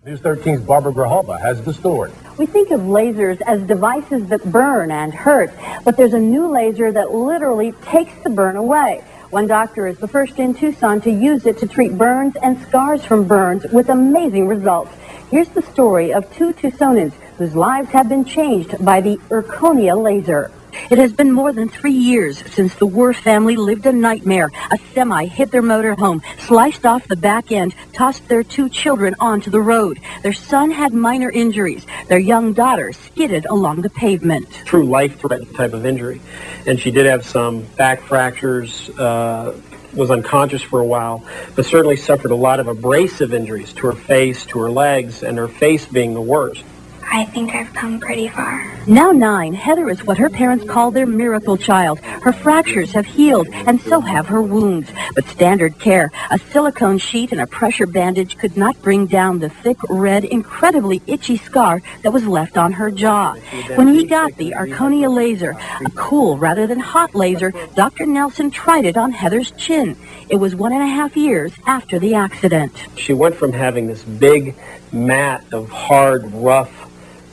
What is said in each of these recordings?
News 13's Barbara Grijalva has the story. We think of lasers as devices that burn and hurt, but there's a new laser that literally takes the burn away. One doctor is the first in Tucson to use it to treat burns and scars from burns with amazing results. Here's the story of two Tucsonans whose lives have been changed by the Erchonia laser. It has been more than 3 years since the Worth family lived a nightmare. A semi hit their motorhome, sliced off the back end, tossed their 2 children onto the road. Their son had minor injuries. Their young daughter skidded along the pavement. True life-threatening type of injury. And she did have some back fractures, was unconscious for a while, but certainly suffered a lot of abrasive injuries to her face, to her legs, and her face being the worst. I think I've come pretty far. Now 9, Heather is what her parents call their miracle child. Her fractures have healed, and so have her wounds. But standard care, a silicone sheet and a pressure bandage could not bring down the thick, red, incredibly itchy scar that was left on her jaw. When he got the Erchonia laser, a cool rather than hot laser, Dr. Nelson tried it on Heather's chin. It was 1.5 years after the accident. She went from having this big mat of hard, rough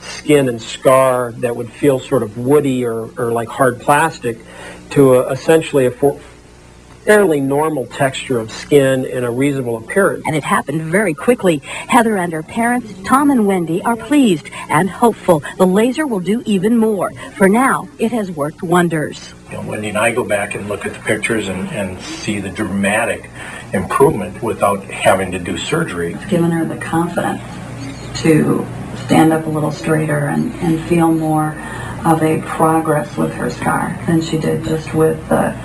skin and scar that would feel sort of woody or like hard plastic to essentially a fairly normal texture of skin and a reasonable appearance. And it happened very quickly. Heather and her parents, Tom and Wendy, are pleased and hopeful the laser will do even more. For now, it has worked wonders. You know, Wendy and I go back and look at the pictures and see the dramatic improvement without having to do surgery. It's given her the confidence to stand up a little straighter and feel more of a progress with her scar than she did just with the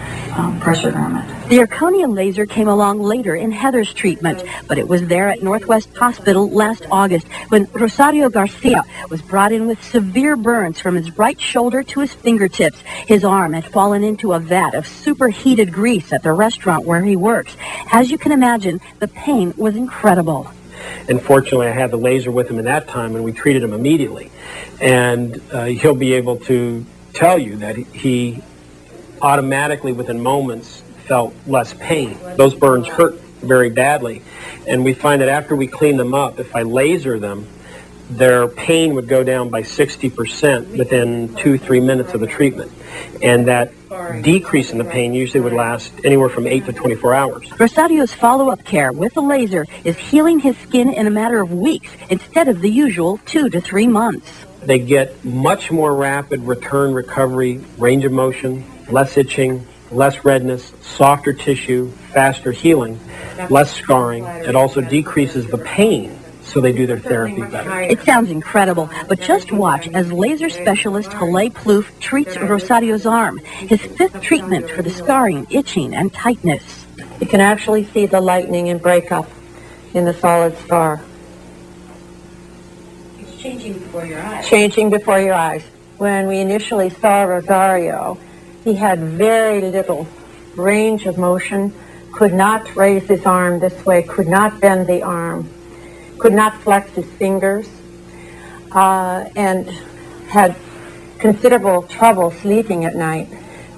pressure garment. The Erchonia laser came along later in Heather's treatment, but it was there at Northwest Hospital last August when Rosario Garcia was brought in with severe burns from his right shoulder to his fingertips. His arm had fallen into a vat of superheated grease at the restaurant where he works. As you can imagine, the pain was incredible. And fortunately, I had the laser with him at that time, and we treated him immediately. And he'll be able to tell you that he automatically, within moments, felt less pain. Those burns hurt very badly. And we find that after we clean them up, if I laser them, their pain would go down by 60% within 2-3 minutes of the treatment. And that decrease in the pain usually would last anywhere from 8 to 24 hours. Rosario's follow-up care with the laser is healing his skin in a matter of weeks instead of the usual 2 to 3 months. They get much more rapid return recovery, range of motion, less itching, less redness, softer tissue, faster healing, less scarring. It also decreases the pain, so they do their therapy better. It sounds incredible, but just watch as laser specialist Haley Plouffe treats Rosario's arm, his 5th treatment for the scarring, itching, and tightness. You can actually see the lightening and breakup in the solid scar. It's changing before your eyes. Changing before your eyes. When we initially saw Rosario, he had very little range of motion, could not raise his arm this way, could not bend the arm, could not flex his fingers, and had considerable trouble sleeping at night.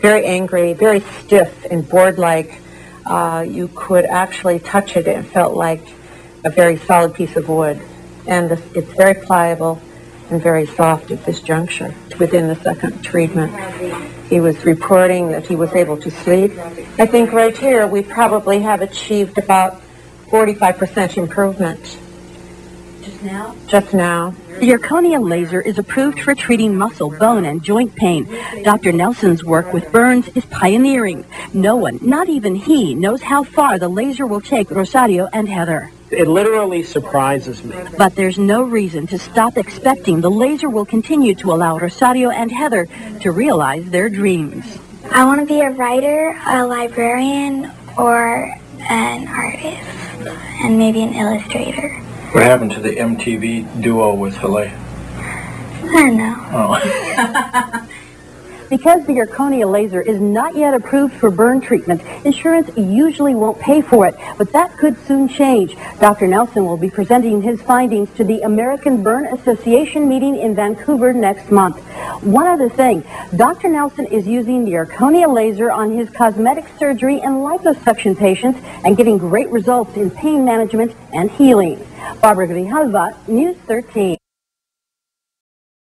Very angry, very stiff and board-like. You could actually touch it. It felt like a very solid piece of wood. And it's very pliable and very soft at this juncture. Within the 2nd treatment, he was reporting that he was able to sleep. I think right here we probably have achieved about 45% improvement. Just now? Just now. The Erchonia laser is approved for treating muscle, bone, and joint pain. Dr. Nelson's work with burns is pioneering. No one, not even he, knows how far the laser will take Rosario and Heather. It literally surprises me. But there's no reason to stop expecting the laser will continue to allow Rosario and Heather to realize their dreams. I want to be a writer, a librarian, or an artist, and maybe an illustrator. What happened to the MTV duo with Haley? I don't know. Oh. Because the Erchonia laser is not yet approved for burn treatment, insurance usually won't pay for it, but that could soon change. Dr. Nelson will be presenting his findings to the American Burn Association meeting in Vancouver next month. One other thing, Dr. Nelson is using the Erchonia laser on his cosmetic surgery and liposuction patients and getting great results in pain management and healing. Barbara Grijalva, News 13.